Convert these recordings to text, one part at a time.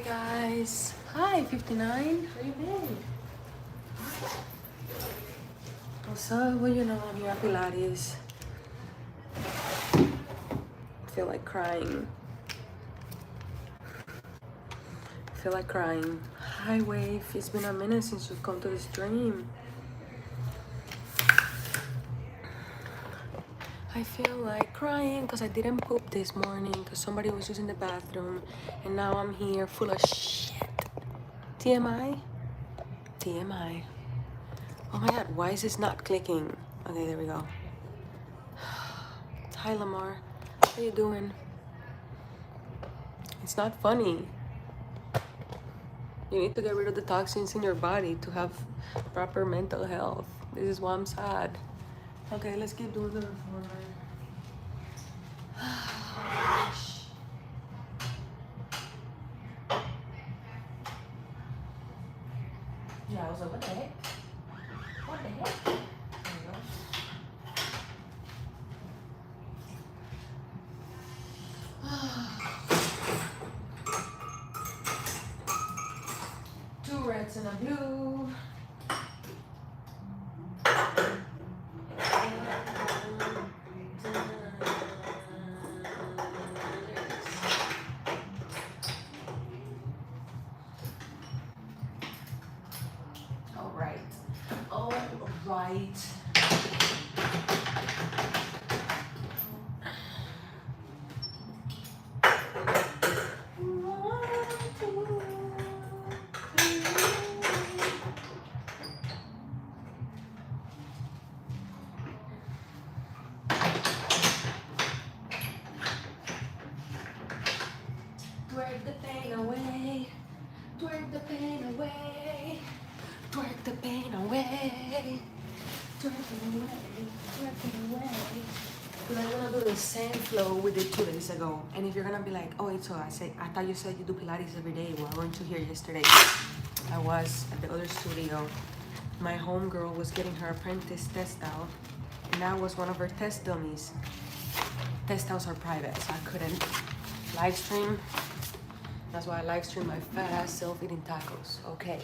Hi guys. Hi 59. How you been? What's up? Well, you know I'm here at Pilates. I feel like crying. Hi Wave. It's been a minute since you've come to the stream. I feel like crying because I didn't poop this morning because somebody was using the bathroom, and now I'm here full of shit. TMI? TMI. Oh my god, why is this not clicking? Okay, there we go. Hi Lamar. How you doing? It's not funny. You need to get rid of the toxins in your body to have proper mental health. This is why I'm sad. Okay, let's keep doing the reformer. Yeah, I was like, what the heck? What the heck? There we go. Two reds and a blue. All right. All right. Twerk the pain away. Twerk the pain away. Twerk the pain away. Twerk it away. Twerk it away. But I wanna do the same flow we did 2 days ago. And if you're gonna be like, oh, Idso, I thought you said you do Pilates every day. Well, I weren't you here yesterday? I was at the other studio. My homegirl was getting her apprentice test out, and I was one of her test dummies. Test outs are private, so I couldn't live stream. That's why I live stream my fat ass self eating tacos. Okay.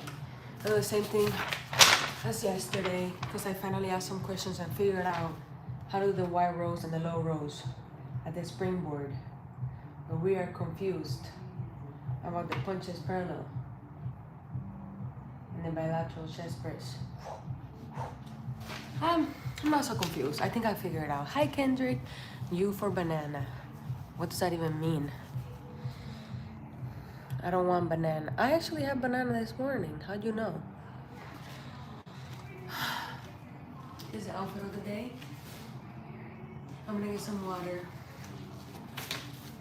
I do the same thing as yesterday because I finally asked some questions and figured out how to do the wide rows and the low rows at the springboard. But we are confused about the punches parallel and the bilateral chest press. I'm not so confused. I think I figured it out. Hi Kendrick. U for banana. What does that even mean? I don't want banana. I actually had banana this morning. How'd you know? This is the outfit of the day. I'm gonna get some water.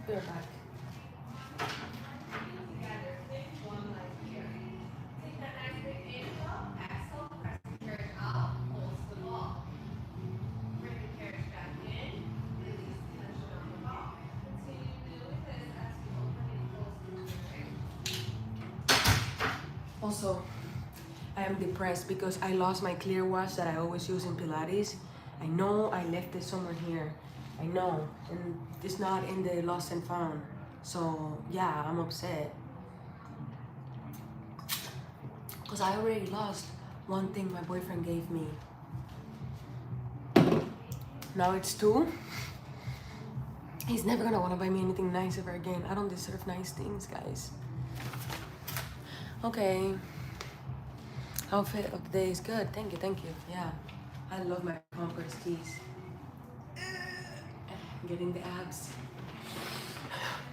Be right back. Also, I am depressed because I lost my clear wash that I always use in Pilates. I know I left it somewhere here. I know, and it's not in the lost and found. So yeah, I'm upset. Because I already lost one thing my boyfriend gave me. Now it's two. He's never gonna wanna buy me anything nice ever again. I don't deserve nice things, guys. Okay. Outfit of the day is good. Thank you. Yeah. I love my Converse tees. Getting the abs.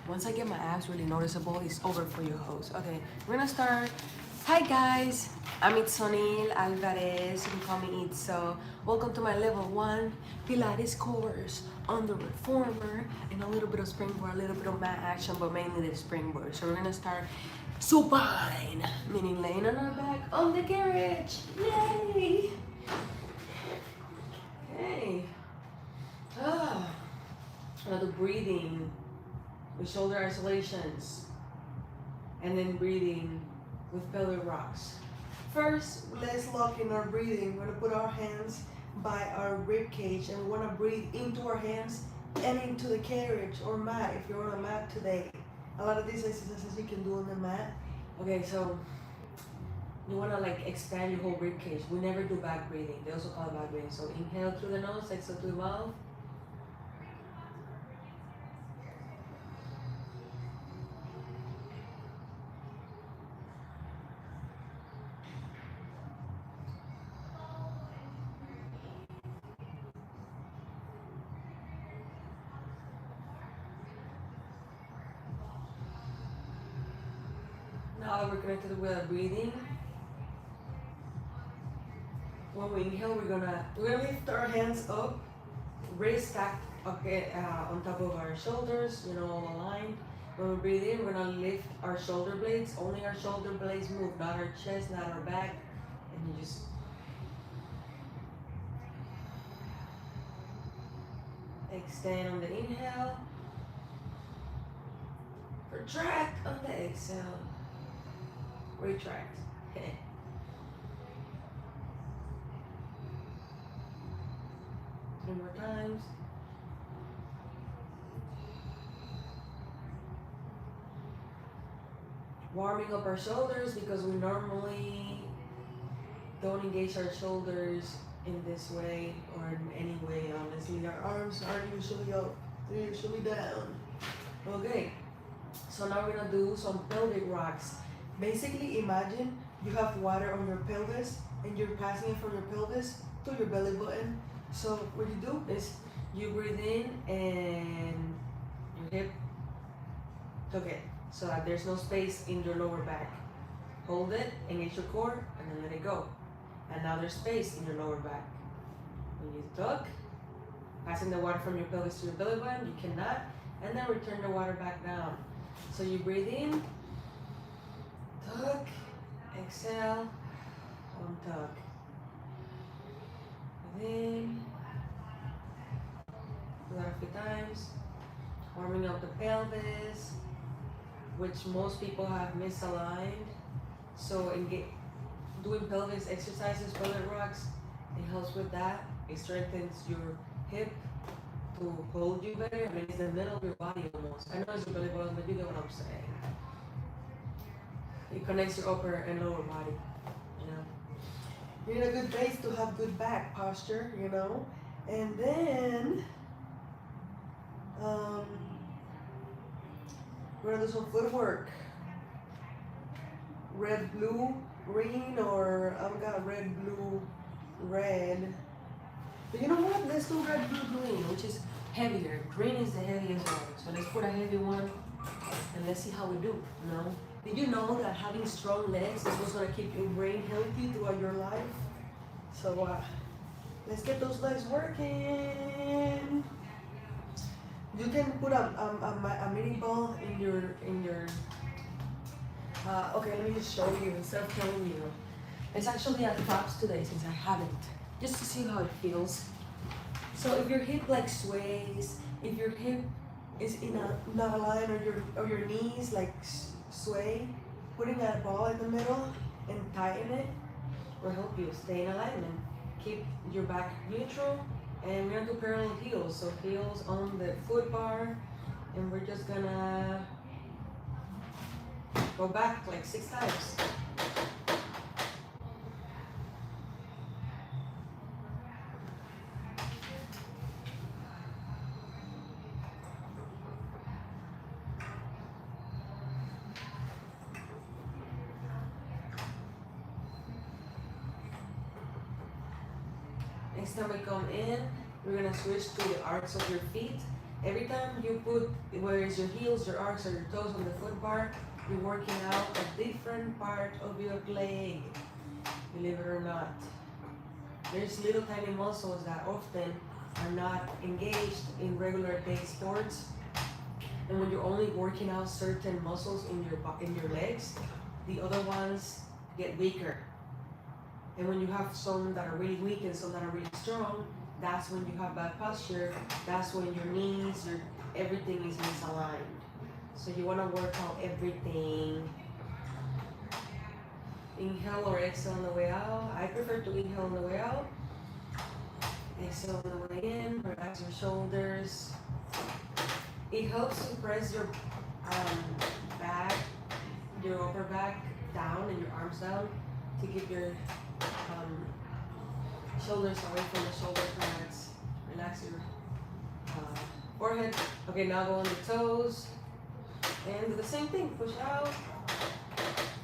Once I get my abs really noticeable, it's over for you hoes. Okay, we're gonna start. Hi guys, I'm Idso Alvarez. You can call me Idso. Welcome to my level 1 Pilates course on the reformer and a little bit of springboard, a little bit of mat action, but mainly the springboard. So we're gonna start supine, meaning laying on our back on the carriage. Yay! Okay. Another breathing with shoulder isolations, and then breathing with belly rocks. First, let's lock in our breathing. We're gonna put our hands by our rib cage, and we wanna breathe into our hands and into the carriage or mat if you're on a mat today. A lot of these exercises you can do on the mat. Okay, so you wanna like expand your whole rib cage. We never do back breathing. They also call it back breathing. So inhale through the nose, exhale through the mouth. Now that we're connected with our breathing, when we inhale, we're gonna lift our hands up, wrist stacked on top of our shoulders, all aligned. When we breathe in, we're gonna lift our shoulder blades. Only our shoulder blades move, not our chest, not our back. And you just extend on the inhale, retract on the exhale, retract. 3 more times. Warming up our shoulders because we normally don't engage our shoulders in this way or in any way. Honestly, our arms aren't usually up, they're usually down. Okay, so now we're gonna do some pelvic rocks. Basically, imagine you have water on your pelvis and you're passing it from your pelvis to your belly button. So what you do is you breathe in and your hip tuck it so that there's no space in your lower back. Hold it, engage your core, and then let it go. And now there's space in your lower back. When you tuck, passing the water from your pelvis to your belly button, you cannot, and then return the water back down. So you breathe in, tuck, exhale, untuck. Breathe in, do that a few times, warming up the pelvis, which most people have misaligned. So doing pelvis exercises, pelvic rocks, it helps with that. It strengthens your hip to hold you better. I mean, it's the middle of your body almost. I know it's your belly button, but you get what I'm saying. It connects your upper and lower body, You're in a good base to have good back posture, And then, we're gonna do some footwork. Red, blue, green, or I've got red, blue, red. But you know what? Let's do red, blue, green, which is heavier. Green is the heaviest one. So let's put a heavy one and let's see how we do, Did you know that having strong legs is what's gonna keep your brain healthy throughout your life? So let's get those legs working. You can put a mini ball in your okay, let me just show you instead of telling you. It's actually at props today since I haven't, just to see how it feels. So if your hip like sways, if your hip is in not aligned, or your knees like sway, putting that ball in the middle and tighten it will help you stay in alignment. Keep your back neutral, and we're gonna do parallel heels. So heels on the foot bar, and we're just gonna go back like 6 times. Next time we come in, we're gonna switch to the arcs of your feet. Every time you put, whether it's your heels, your arcs, or your toes on the foot bar, you're working out a different part of your leg, believe it or not. There's little tiny muscles that often are not engaged in regular day sports. And when you're only working out certain muscles in your legs, the other ones get weaker. And when you have some that are really weak and some that are really strong, that's when you have bad posture. That's when your knees, everything is misaligned. So you want to work out everything. Inhale or exhale on the way out. I prefer to inhale on the way out. Exhale on the way in. Relax your shoulders. It helps to press your back, your upper back down and your arms down to keep your shoulders away from the shoulder pads. Relax your forehead. Okay, now go on the toes and do the same thing. Push out.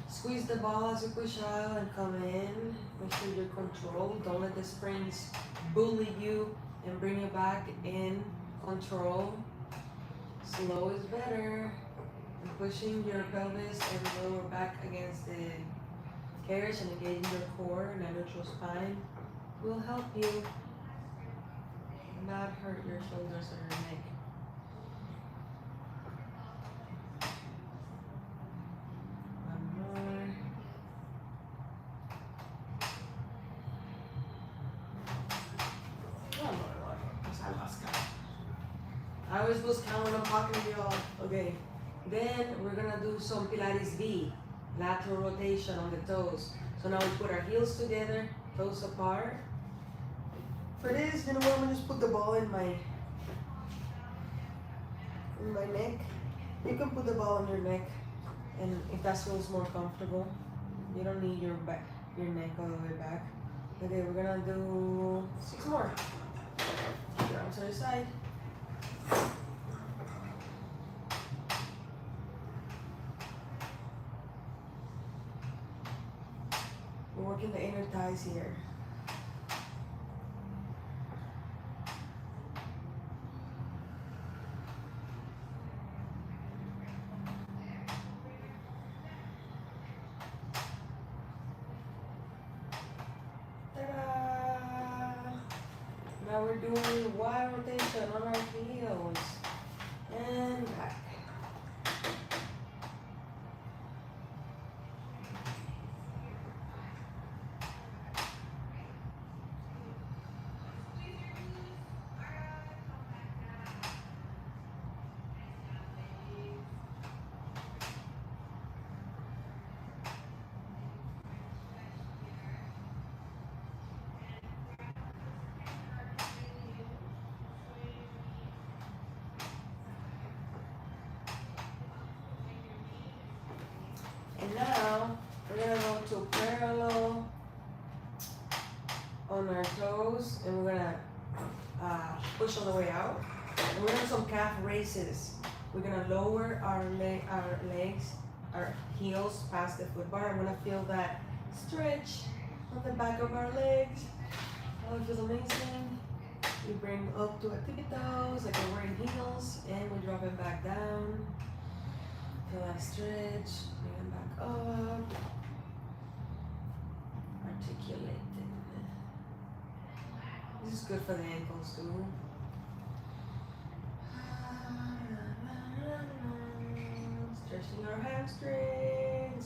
Squeeze the ball as you push out and come in. Make sure you're controlled. Don't let the springs bully you and bring you back in control. Slow is better. And pushing your pelvis and lower back against the carriage and engaging your core and neutral spine will help you not hurt your shoulders or your neck. I always lose count when I'm talking to y'all. Okay, then we're gonna do some Pilates V, lateral rotation on the toes. So now we put our heels together, toes apart. For this, you know what, I'm gonna just put the ball in my neck. You can put the ball in your neck, and if that feels more comfortable, you don't need your neck all the way back. Okay, we're gonna do 6 more. Keep your arms to the side. We're working the inner thighs here. Ta-da! Now we're doing wide rotation on our heels and back. And now we're gonna go to parallel on our toes, and we're gonna push all the way out. And we're gonna do some calf raises. We're gonna lower our legs, our heels past the foot bar. I'm gonna feel that stretch on the back of our legs. Oh, it feels amazing. We bring up to our tippy toes like we're wearing heels, and we drop it back down. Feel that stretch. Bring it back up. Articulating. This is good for the ankles too. Stretching our hamstrings.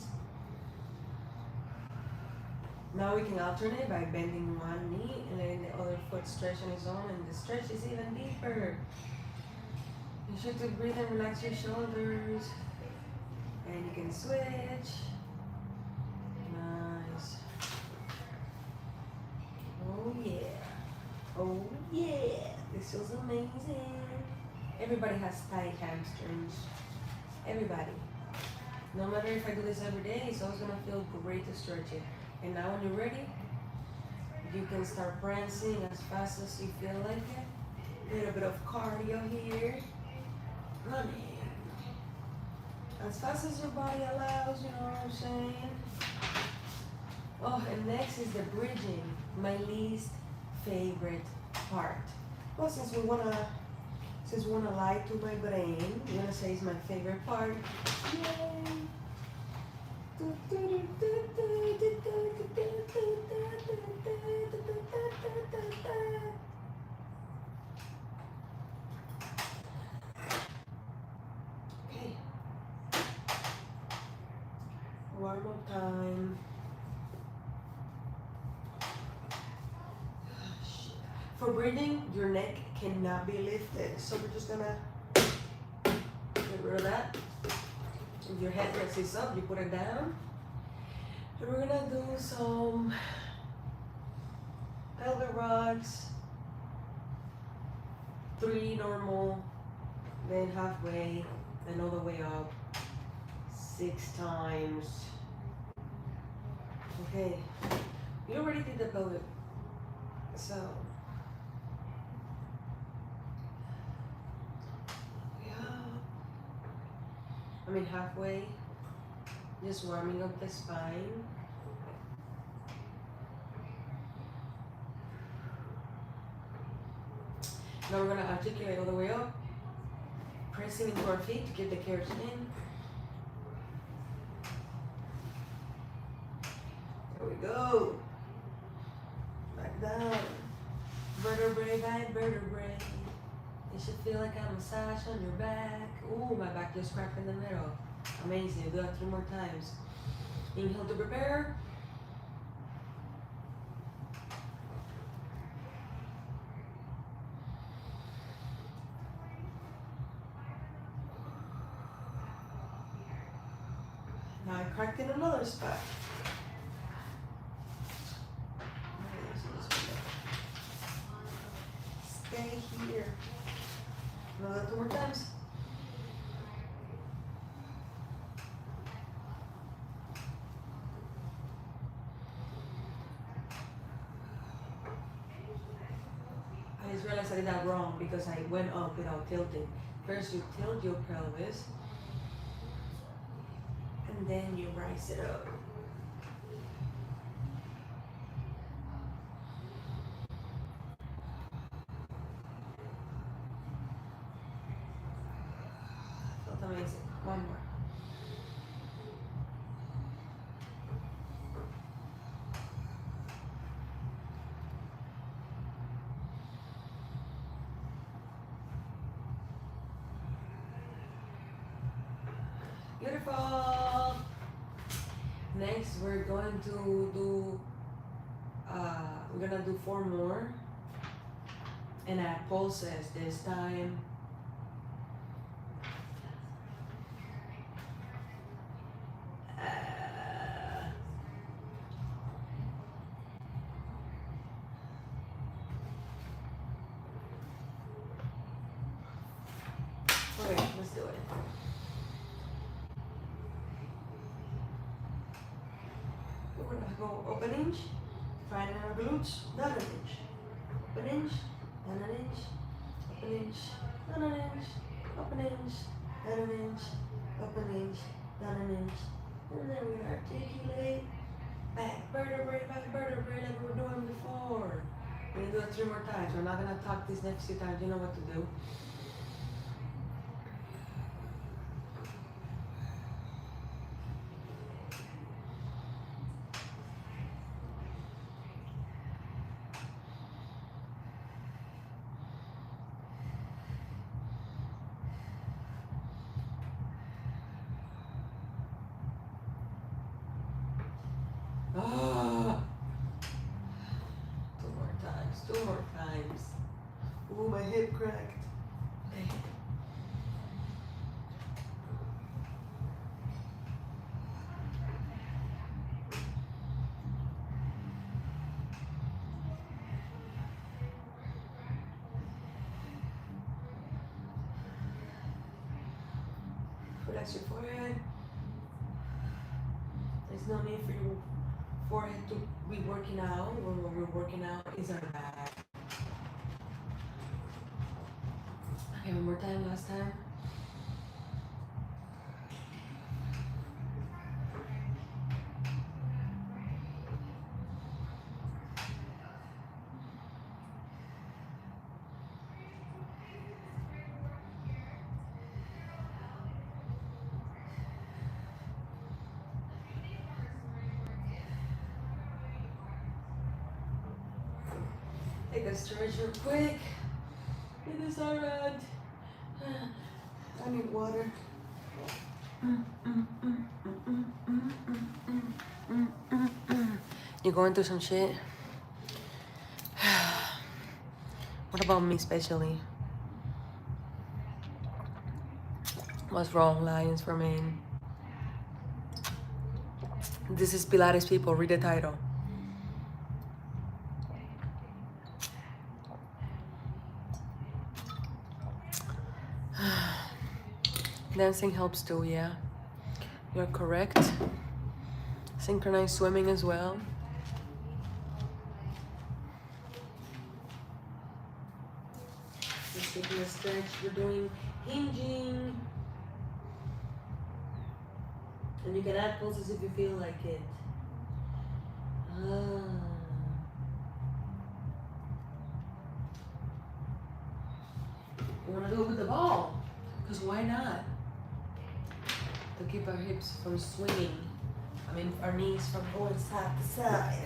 Now we can alternate by bending one knee and letting the other foot stretch on its own, and the stretch is even deeper. Make sure to breathe and relax your shoulders. And you can switch. Nice. Oh yeah. Oh yeah. This feels amazing. Everybody has tight hamstrings. Everybody. No matter if I do this every day, it's always gonna feel great to stretch it. And now when you're ready, you can start prancing as fast as you feel like it. A little bit of cardio here. Running. As fast as your body allows, you know what I'm saying? Oh, and next is the bridging, my least favorite part. Well, since we wanna lie to my brain, I'm gonna say it's my favorite part. Yay! Okay. One more time. For breathing, your neck cannot be lifted. So we're just gonna get rid of that. If your head rests up, you put it down. And we're gonna do some pelvic rocks. 3 normal, then halfway, and all the way up 6 times. Okay, you already did the pelvic, so yeah, I mean halfway, just warming up the spine. Now we're gonna articulate all the way up, pressing into our feet to get the keratin in. There we go. Back down. Vertebrae by vertebrae. It should feel like a massage on your back. Ooh, my back just cracked in the middle. Amazing. Do that 3 more times. Inhale to prepare. Now I cracked in another spot. Stay here. Another 2 more times. I just realized I did that wrong because I went up without tilting. First you tilt your pelvis, and then you rise it up. Felt amazing. 1 more. Beautiful. Next, we're going to do. We're gonna do 4 more, and add pulses this time. Okay, let's do it. We're gonna go up an inch, find our glutes, down an inch. Up an inch, down an inch, up an inch, down an inch, up an inch, down an inch, up an inch, down an inch. And then we articulate back vertebrae by vertebrae like we were doing before. We're gonna do it 3 more times. We're not gonna talk these next few times. You know what to do. Ah, 2 more times, 2 more times. Ooh, my hip cracked. Okay. Relax your forehead. There's no need for your forehead to be working out. When we're working out is our back. Okay, 1 more time, last time. Take a stretch real quick. It is alright. I need water. You're going through some shit? What about me especially? What's wrong, Lions for Maine? This is Pilates, people. Read the title. Dancing helps too, yeah. You're correct. Synchronized swimming as well. Just taking a stretch. We're doing hinging. And you can add pulses if you feel like it. You want to do it with the ball? Because why not? To keep our hips from swinging. I mean, our knees from going side to side.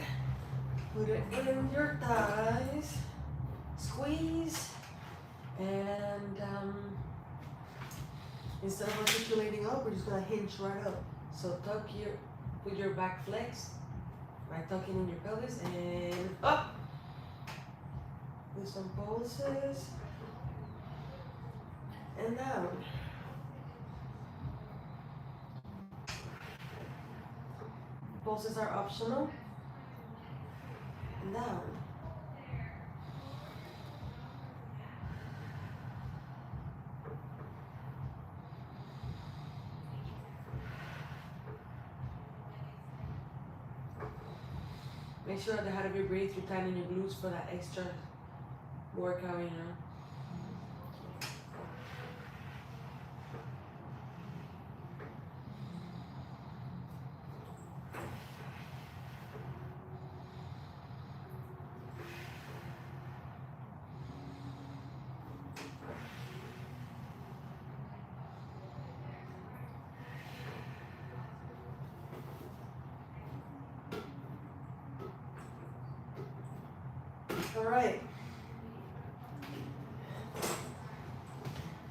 Put it in your thighs. Squeeze. And instead of articulating up, we're just going to hinge right up. So tuck your, with your back flex. Right, tucking in your pelvis and up. Do some pulses. And down. Pulses are optional. And down. Make sure at the height of your breath you tighten your glutes for that extra workout, you know. All right.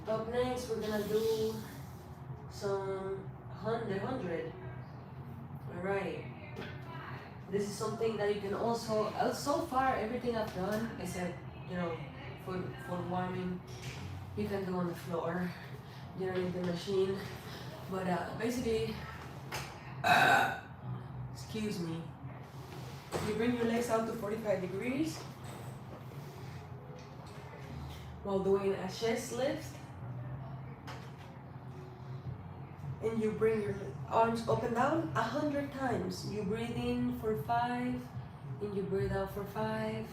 Up next, we're gonna do some 100. All right. This is something that you can also. So far, everything I've done, except for warming, you can do on the floor. You don't need the machine. But basically, excuse me. You bring your legs out to 45 degrees. While doing a chest lift, and you bring your arms up and down 100 times. You breathe in for 5, and you breathe out for 5.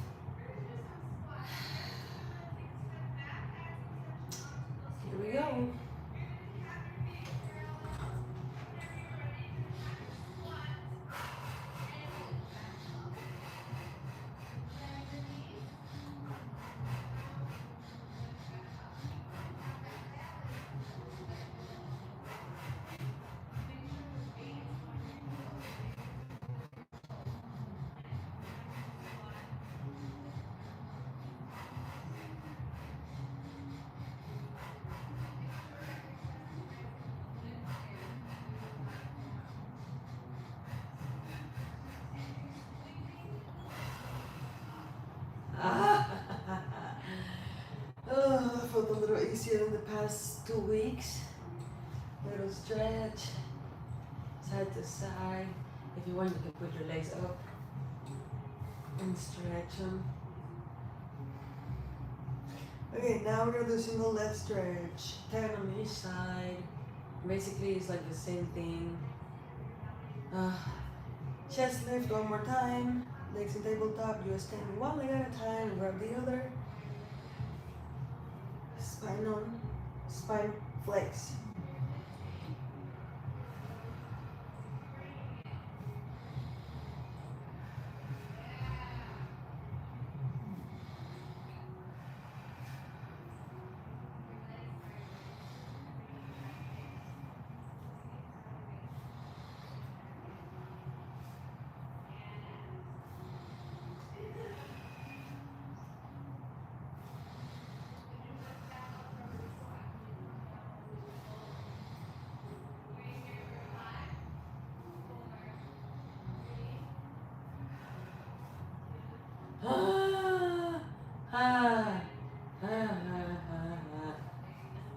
Here we go. Oh, I felt a little easier in the past 2 weeks. Little stretch, side to side. If you want, you can put your legs up and stretch them. Okay, now we're gonna do single leg stretch. 10 on each side. Basically, it's like the same thing. Chest lift one more time. Legs in tabletop. You extend one leg at a time and grab the other. Spine on. Spine flex.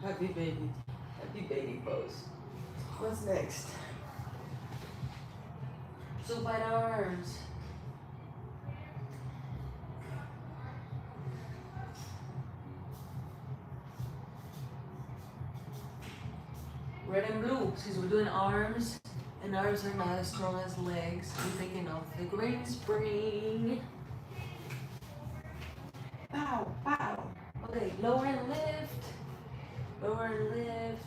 Happy baby pose. What's next? Supine arms. red and blue, since we're doing arms, and arms are not as strong as legs. We're taking off the great spring. Pow, pow. Okay, lower and lift. Lower and lift.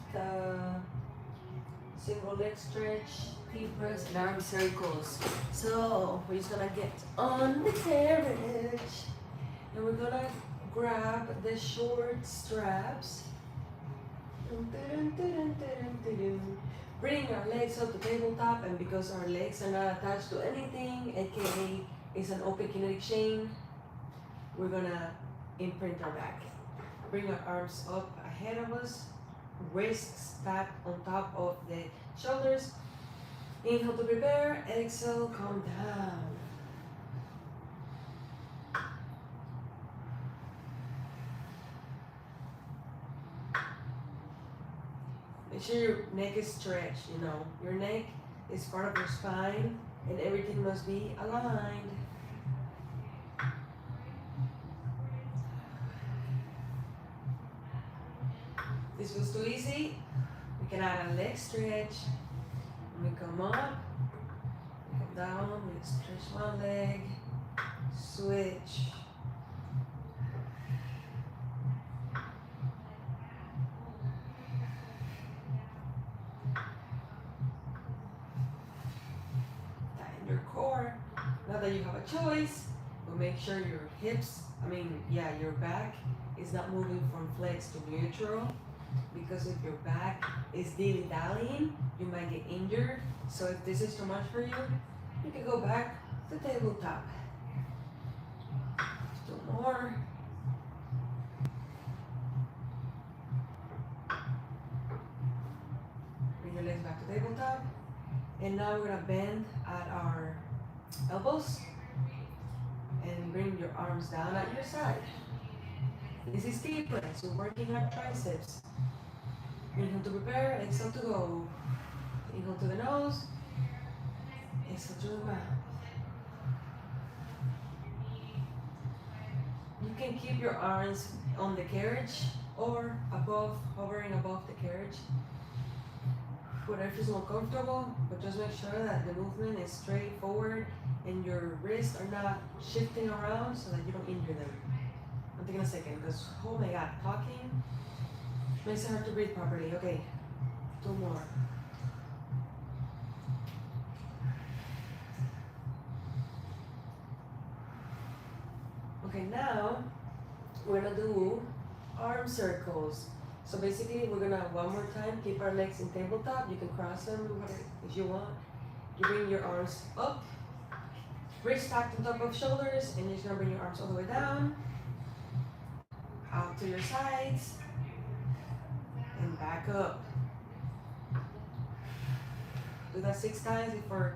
Single leg stretch, deep press, and arm circles. So we're just gonna get on the carriage, and we're gonna grab the short straps. Bring our legs up to tabletop, and because our legs are not attached to anything, aka it's an open kinetic chain, we're gonna imprint our back. Bring our arms up ahead of us, wrists stacked on top of the shoulders. Inhale to prepare, exhale, calm down. Make sure your neck is stretched, you know. Your neck is part of your spine and everything must be aligned. This feels too easy. We can add a leg stretch. When we come up, we come down, we stretch one leg, switch. Tighten your core. Now that you have a choice, but make sure your hips, your back is not moving from flex to neutral. Because if your back is dilly-dallying, you might get injured. So if this is too much for you, you can go back to tabletop. 2 more. Bring your legs back to tabletop. And now we're gonna bend at our elbows and bring your arms down at your side. This is deep press, we're working our triceps. Inhale to prepare, exhale to go. Inhale to the nose, exhale to the mouth. You can keep your arms on the carriage or above, hovering above the carriage. Whatever is more comfortable, but just make sure that the movement is straight forward and your wrists are not shifting around so that you don't injure them. I'm taking a second because, oh my god, talking makes it hard to breathe properly. Okay, 2 more. Okay, now we're gonna do arm circles. So basically, we're gonna one more time keep our legs in tabletop. You can cross them if you want. You bring your arms up, wrists stacked on top of shoulders, and you're just gonna bring your arms all the way down, out to your sides, and back up. Do that 6 times before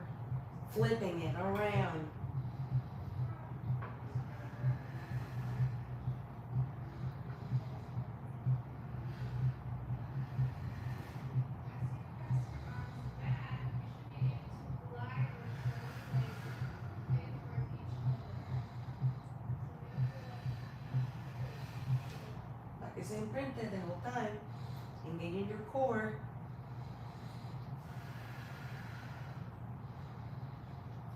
flipping it around. Like it's imprinted the whole time. Engaging your core.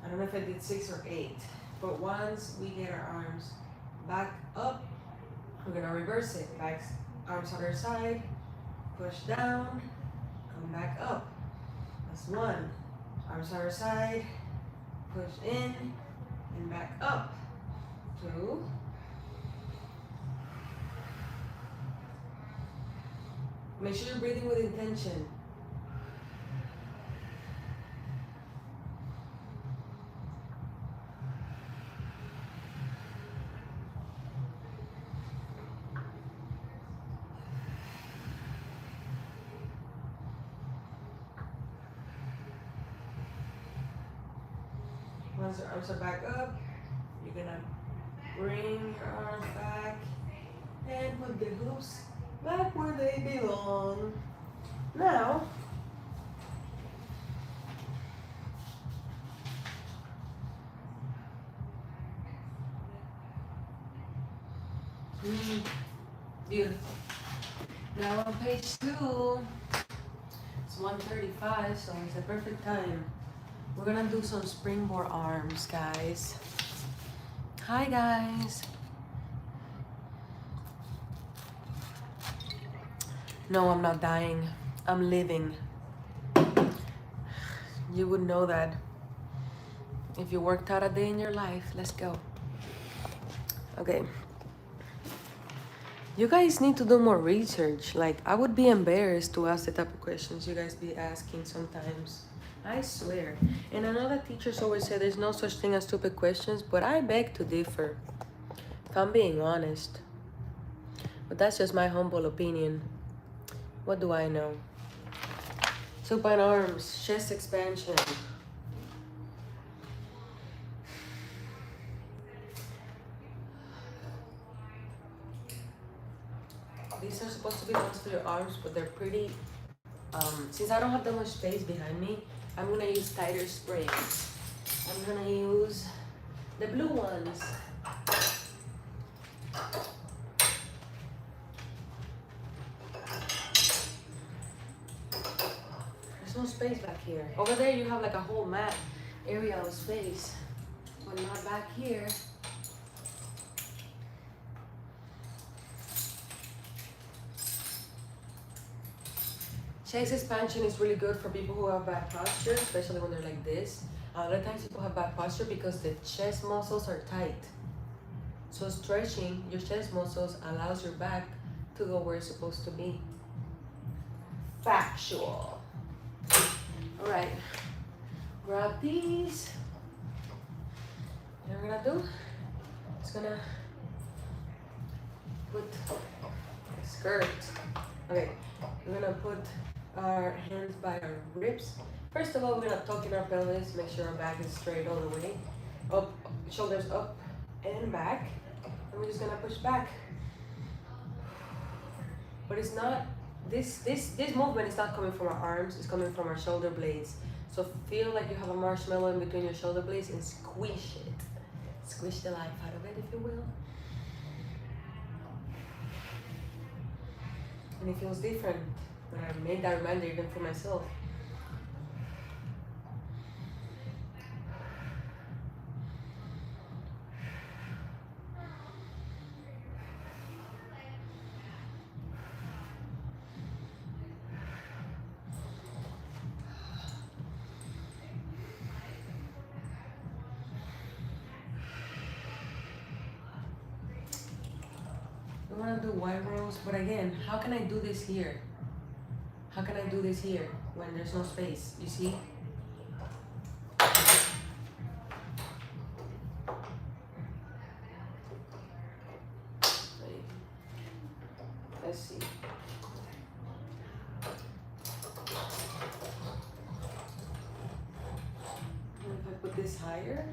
I don't know if I did 6 or 8, but once we get our arms back up, we're gonna reverse it. Back, arms on our side, push down, come back up. That's 1. Arms on our side, push in, and back up. 2. Make sure you're breathing with intention. Once your arms are back up, you're gonna bring your arms back and put the hoops back where they belong. Now, beautiful. Now on page 2, 1:35, so it's a perfect time. We're gonna do some springboard arms, guys. Hi, guys. No, I'm not dying. I'm living. You would know that if you worked out a day in your life. Let's go. Okay. You guys need to do more research. Like, I would be embarrassed to ask the type of questions you guys be asking sometimes. I swear. And I know that teachers always say there's no such thing as stupid questions, but I beg to differ, if I'm being honest. But that's just my humble opinion. What do I know? Supine arms, chest expansion. These are supposed to be ones for your arms, but they're pretty, since I don't have that much space behind me, I'm gonna use tighter springs. I'm gonna use the blue ones. There's no space back here. Over there you have like a whole mat area of space, but not back here. Chest expansion is really good for people who have bad posture, especially when they're like this. A lot of times people have bad posture because the chest muscles are tight. So stretching your chest muscles allows your back to go where it's supposed to be. Factual. All right, grab these. And we're gonna do, it's gonna put a skirt. Okay, we're gonna put our hands by our ribs. First of all, we're gonna tuck in our pelvis, make sure our back is straight all the way. Up, shoulders up and back. And we're just gonna push back. But it's not, this movement is not coming from our arms, it's coming from our shoulder blades. So feel like you have a marshmallow in between your shoulder blades and squish it. Squish the life out of it, if you will. And it feels different. But I made that reminder even for myself. I want to do wide rows, but again, how can I do this here? How can I do this here when there's no space? You see? Let's see. And if I put this higher,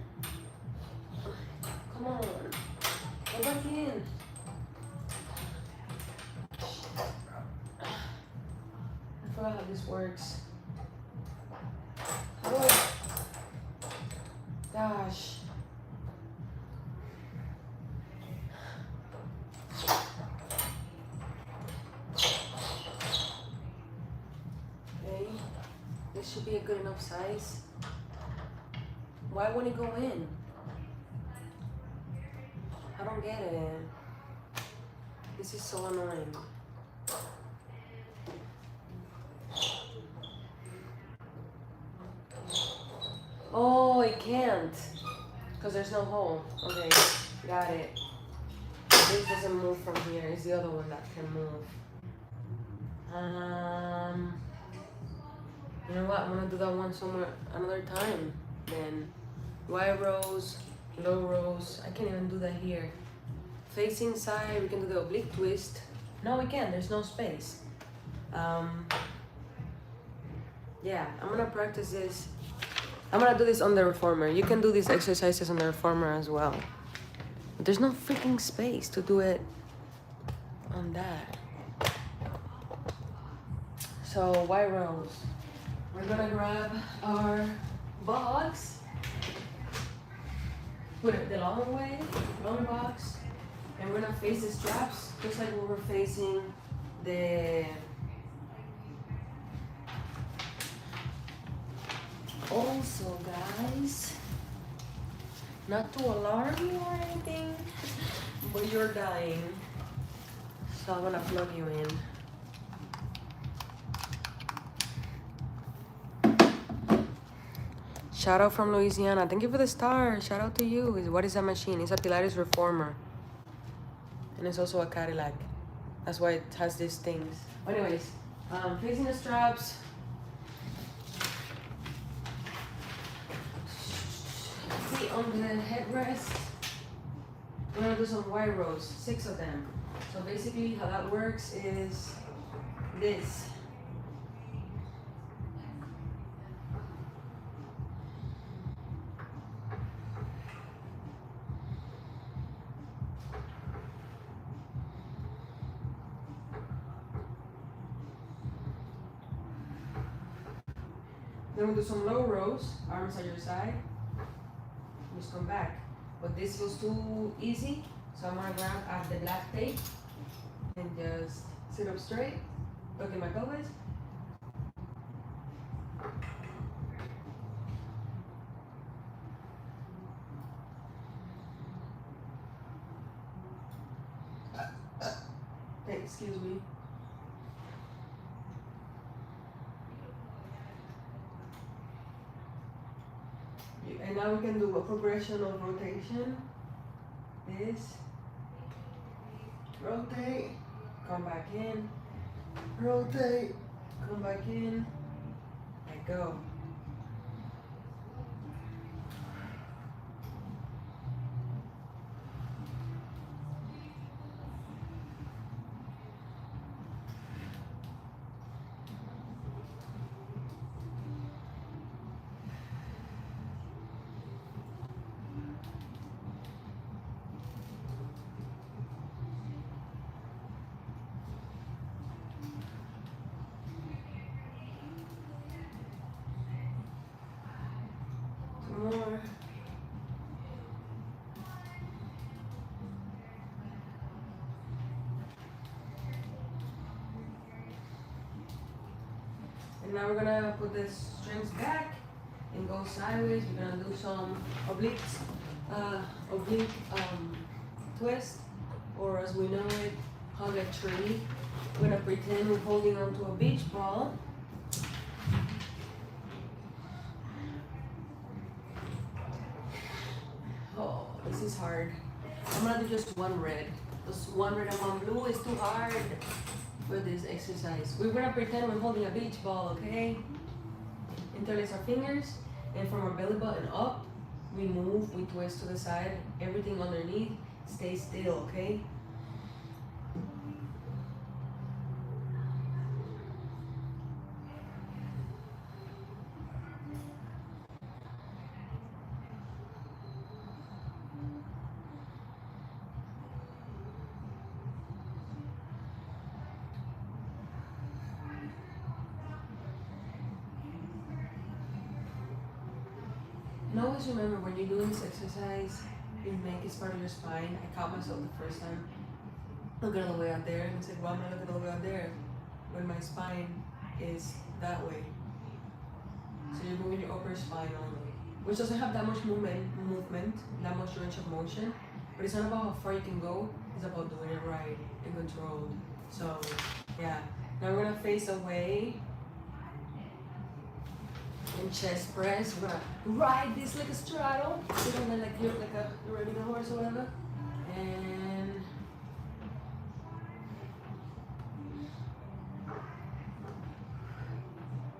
come on, go back in. I forgot how this works. Oh, gosh. Okay, this should be a good enough size. Why won't it go in? I don't get it. This is so annoying. Oh, it can't. Because there's no hole. Okay, got it. This doesn't move from here. It's the other one that can move. You know what? I'm gonna do that one somewhere another time. Then wide rows, low rows. I can't even do that here. Facing side, we can do the oblique twist. No, we can't. There's no space. Yeah, I'm gonna practice this. I'm gonna do this on the reformer. You can do these exercises on the reformer as well. But there's no freaking space to do it on that. So wide rows. We're gonna grab our box, put it the long way, long box, and we're gonna face the straps just like we were facing the Not to alarm you or anything, but you're dying. So I'm gonna plug you in. Shout out from Louisiana. Thank you for the star. Shout out to you. What is that machine? It's a Pilates reformer. And it's also a Cadillac. That's why it has these things. Anyways, facing the straps. Feet on the headrest. We're gonna do some wide rows, 6 of them. So basically how that works is this. Then we'll do some low rows, arms at your side. Just come back. But this was too easy, so I'm gonna grab the black tape and just sit up straight, look at my pelvis. Hey, excuse me. And now we can do a progression of rotation. This. Rotate. Come back in. Rotate. Come back in. Let go. More. And now we're gonna put the strings back and go sideways. We're gonna do some oblique twist, or as we know it, hug a tree. We're gonna pretend we're holding onto a beach ball. Oh, this is hard. I'm gonna do just one red. Just one red and one blue is too hard for this exercise. We're gonna pretend we're holding a beach ball, okay? Interlace our fingers, and from our belly button up, we move, we twist to the side. Everything underneath stays still, okay? And always remember, when you're doing this exercise, your neck is part of your spine. I caught myself the first time looking all the way out there and said, well, I'm not looking all the way out there when my spine is that way. So you're moving your upper spine only, which doesn't have that much movement, that much range of motion, but it's not about how far you can go, it's about doing it right and controlled. So yeah, now we're gonna face away and chest press. We're gonna ride this like a straddle. You're gonna like you're riding a horse or whatever. And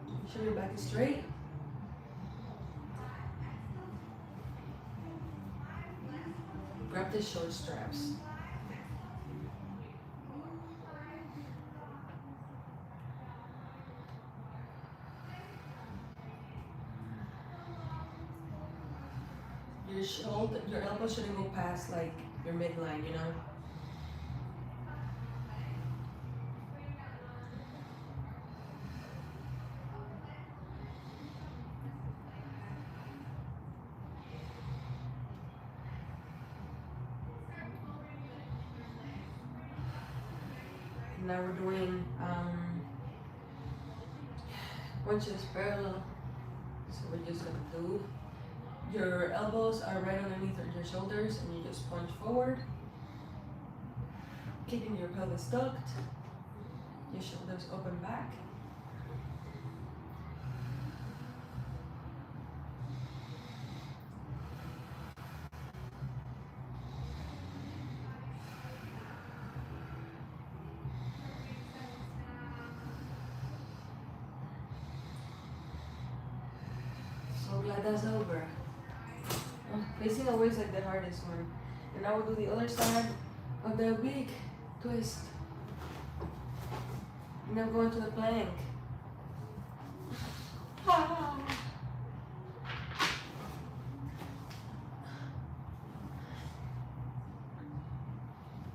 make sure your back is straight. Grab the short straps. Your elbow shouldn't go past like your midline, you know? Now we're doing one chest parallel. So we're just gonna do Your elbows are right underneath your shoulders and you just punch forward, keeping your pelvis tucked, your shoulders open back. So glad that's over. Facing away is like the hardest one. And now we'll do the other side of the big twist. And then go into the plank.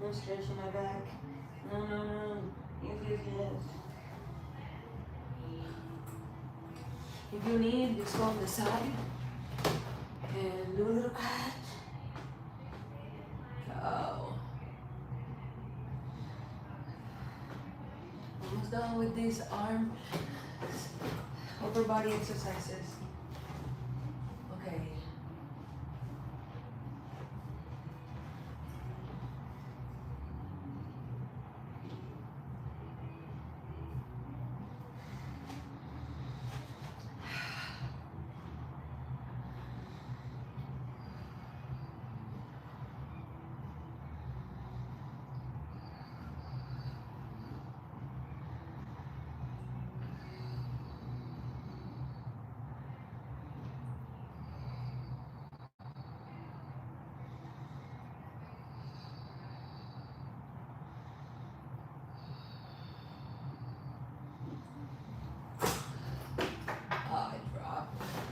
No stretching my back. No. Yes. If you need, just go on the side and do a little cut. Go. Almost done with these arm, upper body exercises. Okay.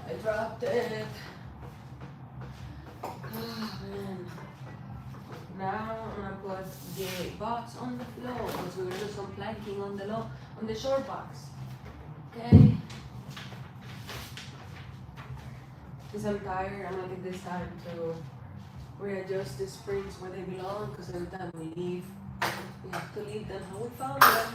I dropped it. Oh, man. Now I'm gonna put the box on the floor because we're gonna do some planking on the short box. Okay. Because I'm tired, I'm gonna take this time to readjust the springs where they belong. Because every time we leave, we have to leave them how we found them.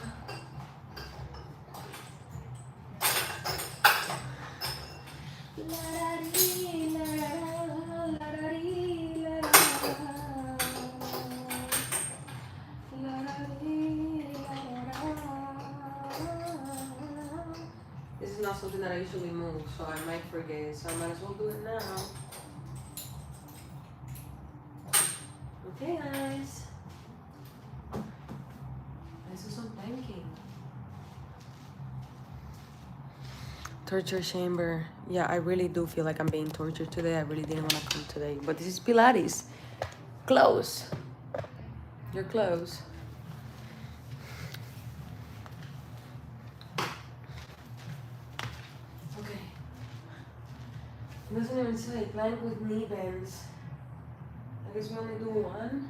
This is not something that I usually move, so I might forget, so I might as well do it now. Okay, guys. Let's do some planking. Torture chamber. Yeah, I really do feel like I'm being tortured today. I really didn't want to come today. But this is Pilates. Close. You're close. Okay. It doesn't even say plank with knee bends. I guess we only do one.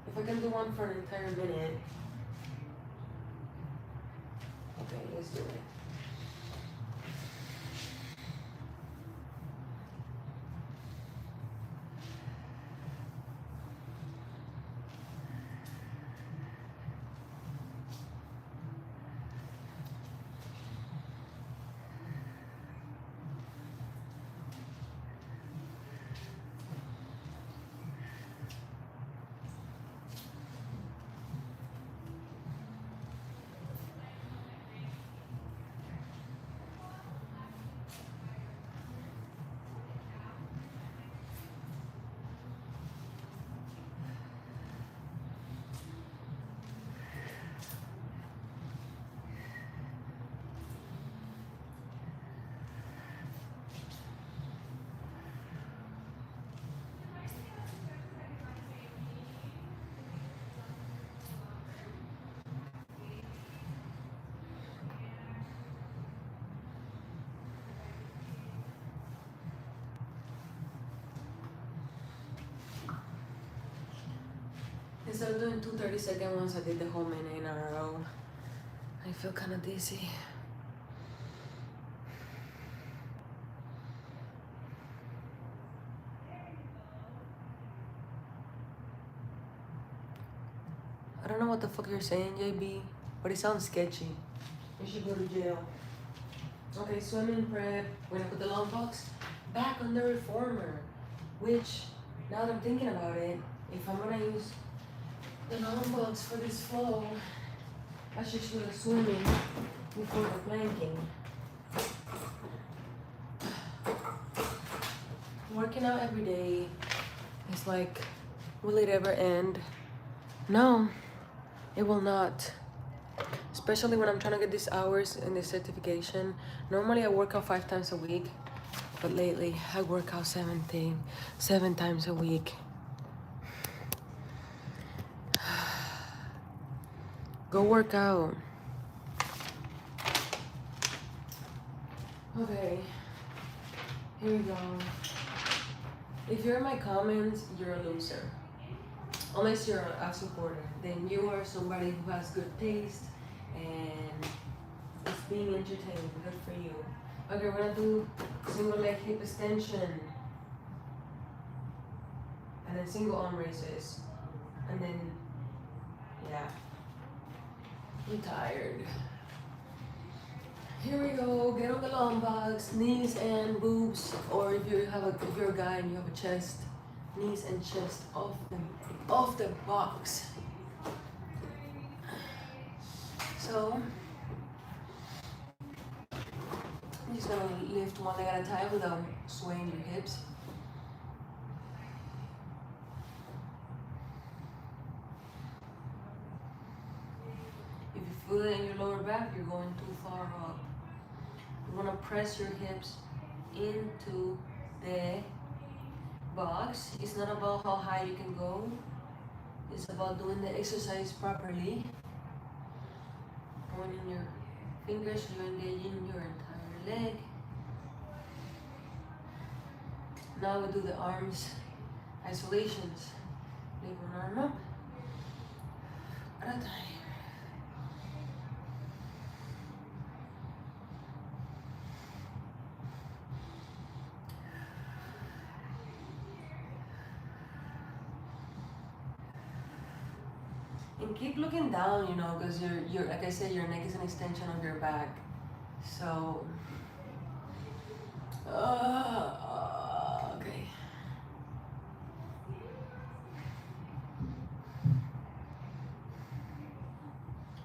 If I can do one for an entire minute. Okay, let's do it. Instead of doing 2 30-second ones, I did the whole minute in a row. I feel kind of dizzy. I don't know what the fuck you're saying, JB, but it sounds sketchy. You should go to jail. Okay, swimming prep. We're gonna put the long box back on the reformer, which now that I'm thinking about it, if I'm gonna use the long box for this flow, I should do the swimming before the planking. Working out every day is like, will it ever end? No, it will not. Especially when I'm trying to get these hours in this certification. Normally I work out 5 times a week, but lately I work out 7 times a week. Go work out. Okay, here we go. If you're in my comments, you're a loser. Unless you're a supporter, then you are somebody who has good taste and is being entertained. Good for you. Okay, we're gonna do single leg hip extension, and then single arm raises, and then yeah, I'm tired. Here we go. Get on the long box, knees and boobs, or if you're a guy and you have a chest, knees and chest off the box. So I'm just gonna lift one leg at a time without swaying your hips. If you feel it in your lower back, you're going too far up. You wanna press your hips into the box. It's not about how high you can go. It's about doing the exercise properly. Pointing your fingers, you're engaging your entire leg. Now we do the arms isolations. Leave one arm up at a time. And keep looking down, you know, because you're like I said, your neck is an extension of your back. So, okay.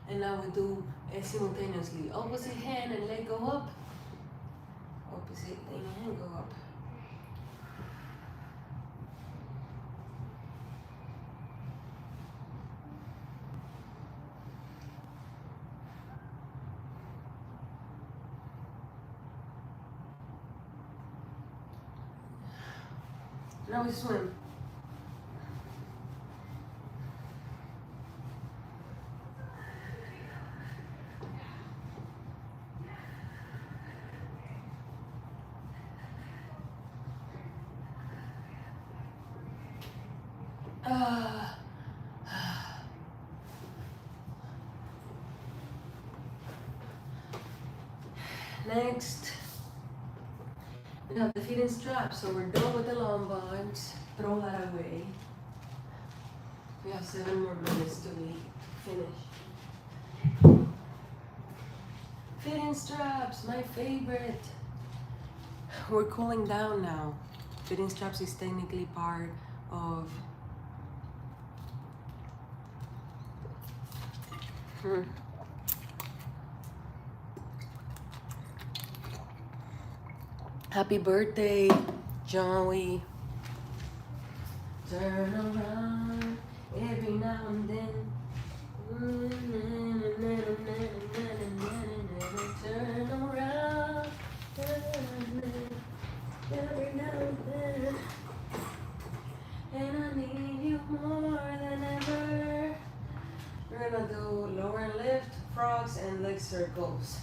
And now we do it simultaneously. Opposite hand and leg go up. Opposite thing and go up. Now we swim. Next, we have the feet in straps, so we're done with the long box. Throw that away. We have 7 more minutes to finish. Feet in straps, my favorite. We're cooling down now. Feet in straps is technically part of Happy birthday, Joey. Turn around every now and then. Turn around every now and then. And I need you more than ever. We're gonna do lower lift, frogs, and leg circles.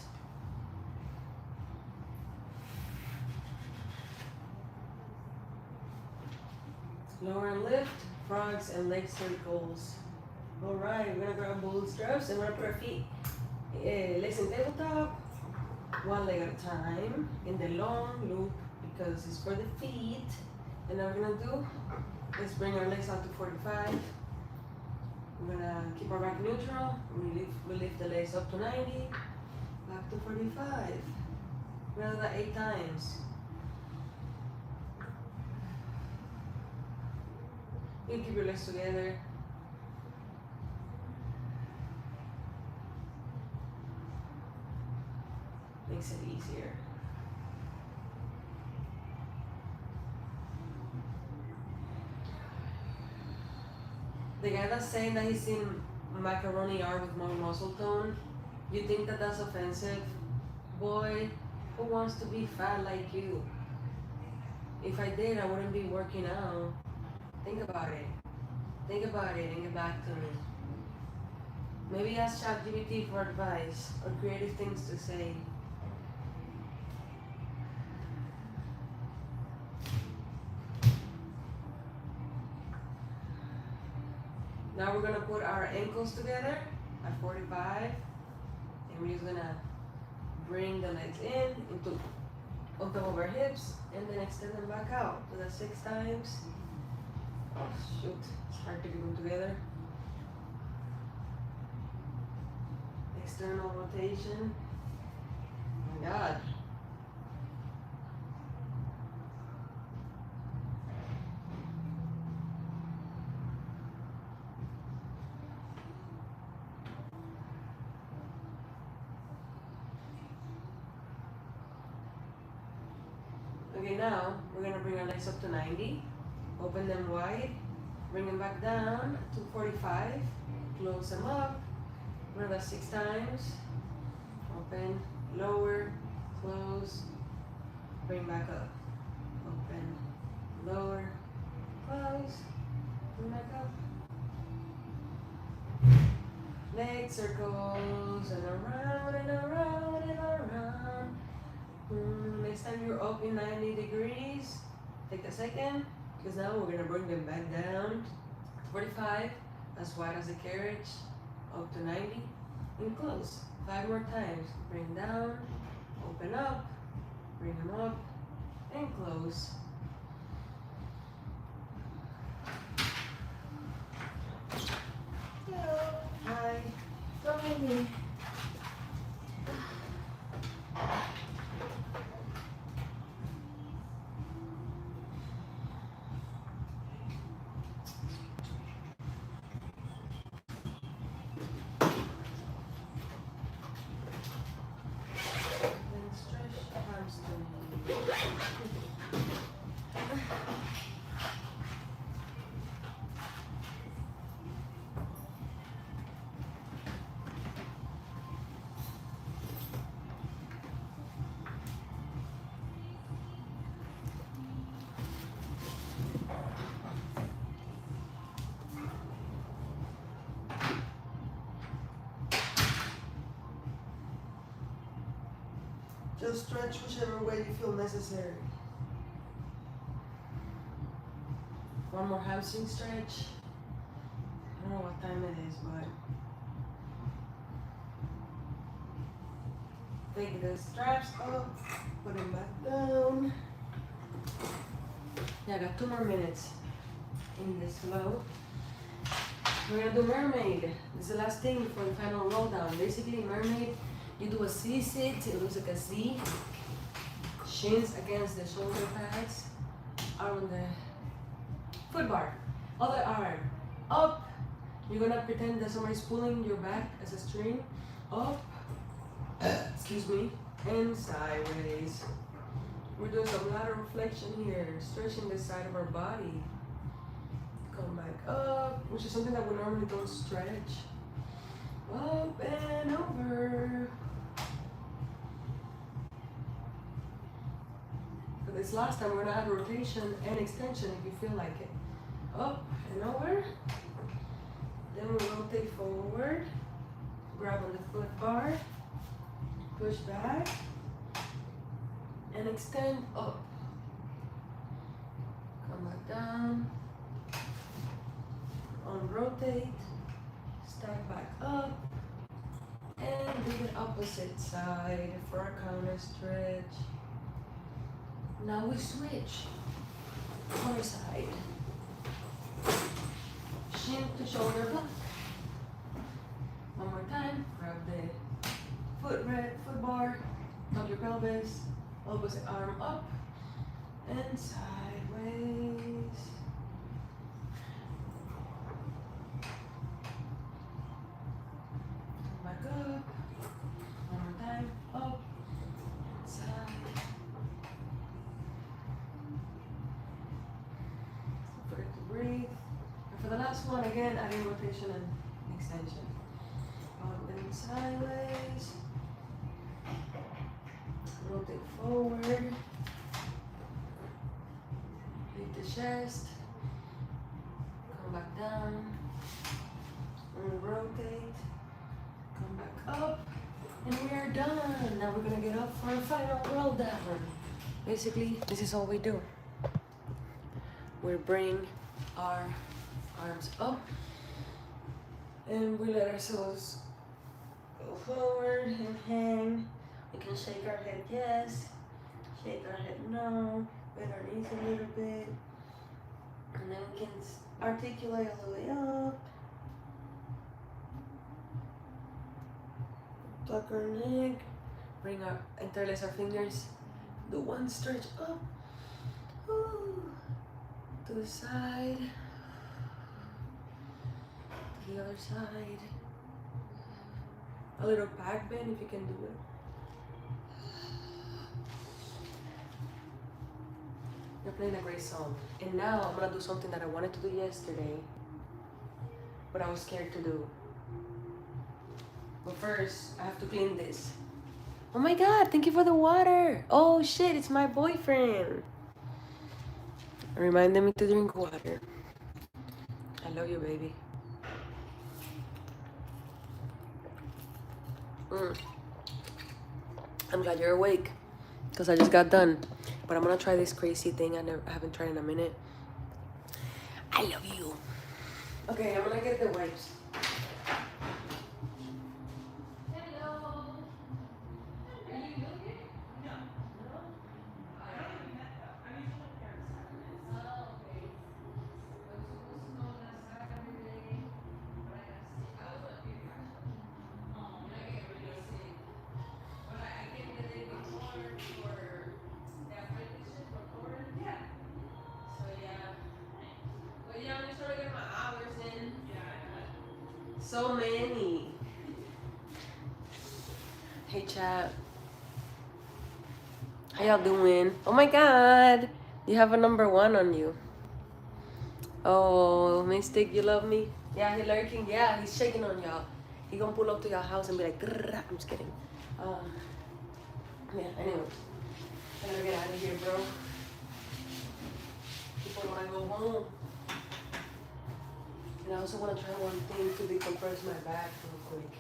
Lower and lift, frogs, and leg circles. All right, we're gonna grab both straps and we're gonna put our feet, legs in tabletop, one leg at a time in the long loop because it's for the feet. And now we're gonna do, let's bring our legs out to 45. We're gonna keep our back neutral. We lift the legs up to 90, back to 45. We're gonna do that 8 times. You keep your legs together. Makes it easier. The guy that's saying that he's seen macaroni art with more muscle tone, you think that that's offensive? Boy, who wants to be fat like you? If I did, I wouldn't be working out. Think about it. Think about it and get back to me. Maybe ask ChatGPT for advice or creative things to say. Now we're gonna put our ankles together at 45, and we're just gonna bring the legs in into on top of our hips, and then extend them back out. Do that 6 times. Oh shoot, it's hard to get them together. External rotation. Oh my God. Okay, now we're gonna bring our legs up to 90, open them wide, bring them back down to 45, close them up, run that 6 times, open, lower, close, bring back up, open, lower, close, bring back up. Leg circles and around and around and around. Next time you're up in 90 degrees, take a second, because now we're gonna bring them back down to 45, as wide as a carriage, up to 90, and close. 5 more times. Bring down, open up, bring them up, and close. Hello. Hi. Don't hit me. Then stretch hamstring. Just stretch whichever way you feel necessary. One more hamstring stretch. I don't know what time it is, but take the straps up, put them back down. Yeah, I got 2 more minutes in this flow. We're gonna do mermaid. This is the last thing for the final roll down. Basically, mermaid, you do a C-sit, it looks like a Z. Shins against the shoulder pads, arm on the foot bar. Other arm, up. You're gonna pretend that somebody's pulling your back as a string. Up, excuse me, and sideways. We're doing some lateral flexion here, stretching the side of our body. Come back up, which is something that we normally don't stretch. Up and over. For this last time, we're gonna add rotation and extension if you feel like it. Up and over. Then we rotate forward. Grab on the foot bar. Push back. And extend up. Come back down. Rotate, stack back up, and do the opposite side for our counter stretch. Now we switch. Other side. Shin to shoulder block. One more time. Grab the foot bar, tuck your pelvis, opposite arm up, and sideways. again, adding rotation and extension. Bend sideways. Rotate forward. Lift the chest. Come back down. And rotate. Come back up. And we are done. Now we're gonna get up for our final roll down. Basically, this is all we do. We bring our arms up and we let ourselves go forward and hang. We can shake our head yes, shake our head no, bend our knees a little bit, and then we can articulate all the way up. Tuck our neck, bring our, interlace our fingers, do one stretch up, ooh, to the side, to the other side, a little back bend if you can do it. You're playing a great song. And now I'm gonna do something that I wanted to do yesterday, but I was scared to do. But first, I have to clean this. Oh my God, thank you for the water. Oh shit, it's my boyfriend. Reminding me to drink water. I love you, baby. I'm glad you're awake, because I just got done. But I'm gonna try this crazy thing I haven't tried in a minute. I love you. Okay, I'm gonna get the wipes. So many. Hey chat. How y'all doing? Oh my God. You have a #1 on you. Oh, Mystic, you love me? Yeah, he lurking. Yeah, he's shaking on y'all. He gonna pull up to your house and be like, grrr. I'm just kidding. Yeah, anyway. I gotta get out of here, bro. People wanna go home. And I also want to try one thing to decompress my back real quick.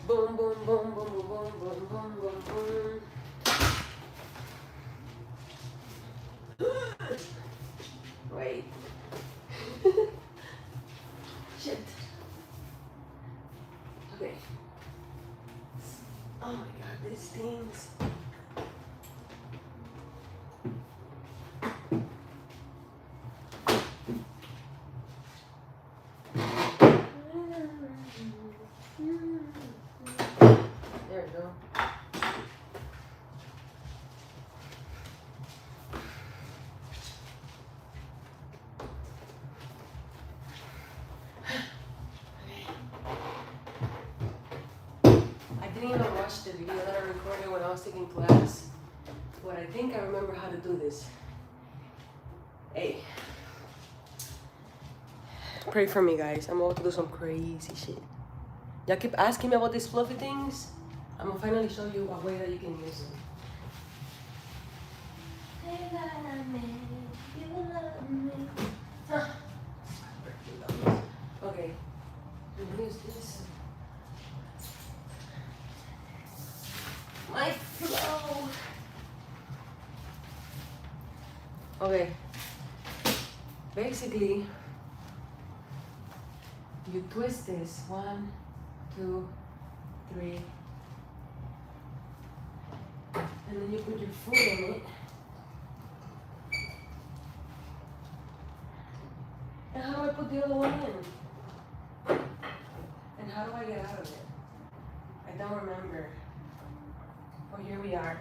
Boom, boom, boom, boom, boom, boom, boom, boom, boom, boom. Wait. Shit. Okay. Oh my God, this stings. There we go. I didn't even watch the video that I recorded when I was taking class, but I think I remember how to do this. Hey. Pray for me, guys. I'm about to do some crazy shit. Y'all keep asking me about these fluffy things. I'm gonna finally show you a way that you can use them. Okay, I'm gonna use this. My flow. Okay, basically, you twist this 1, 2, 3, and then you put your foot on it, And how do I put the other one in? And how do I get out of it? I don't remember. Oh, here we are.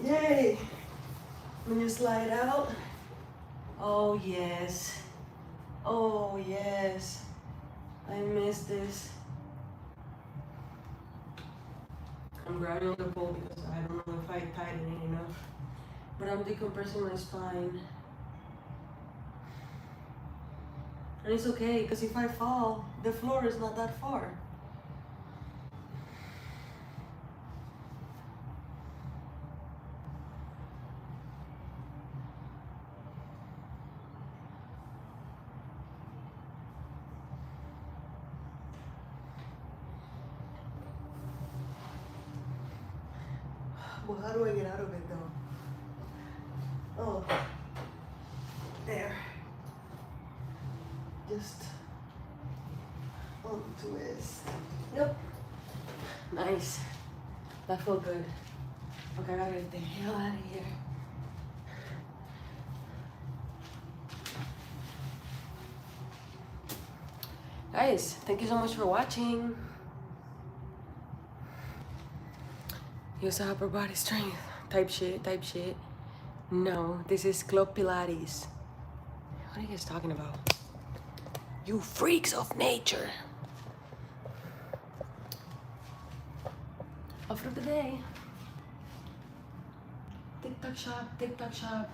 Yay! When you slide out. Oh yes. Oh yes. I miss this. I'm grabbing on the pole because I don't know if I tighten it enough. But I'm decompressing my spine. And it's okay, because if I fall, the floor is not that far. Well, how do I get out of it though? Oh, there. Just on twist. Yep. Nice. That felt good. Okay, I gotta get the hell out of here. Guys, thank you so much for watching. Use upper body strength. Type shit. No, this is Club Pilates. What are you guys talking about? You freaks of nature. Offer of the day. TikTok shop.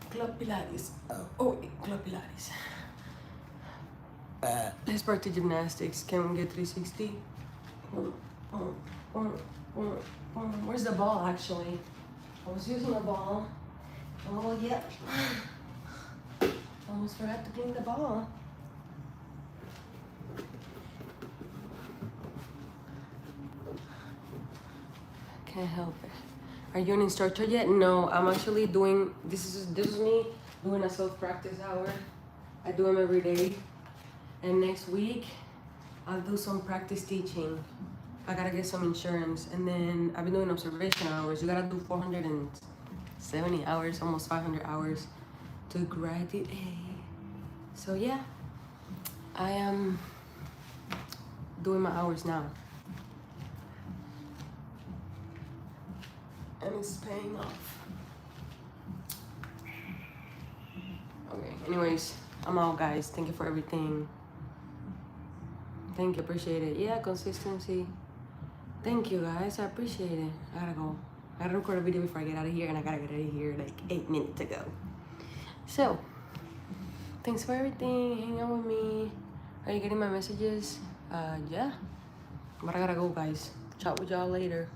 Club Pilates. Club Pilates. Let's practice gymnastics. Can we get 360? Where's the ball actually? I was using a ball. Oh yeah. Almost forgot to clean the ball. Can't help it. Are you an instructor yet? No, I'm actually doing, this is me doing a self-practice hour. I do them every day. And next week, I'll do some practice teaching. I gotta get some insurance. And then I've been doing observation hours. You gotta do 470 hours, almost 500 hours to graduate. So yeah, I am doing my hours now. And it's paying off. Okay, anyways, I'm out, guys. Thank you for everything. Thank you, appreciate it. Yeah, consistency. Thank you, guys. I appreciate it. I gotta go. I gotta record a video before I get out of here, and I gotta get out of here like 8 minutes ago. So, thanks for everything. Hang out with me. Are you getting my messages? Yeah. But I gotta go, guys. Chat with y'all later.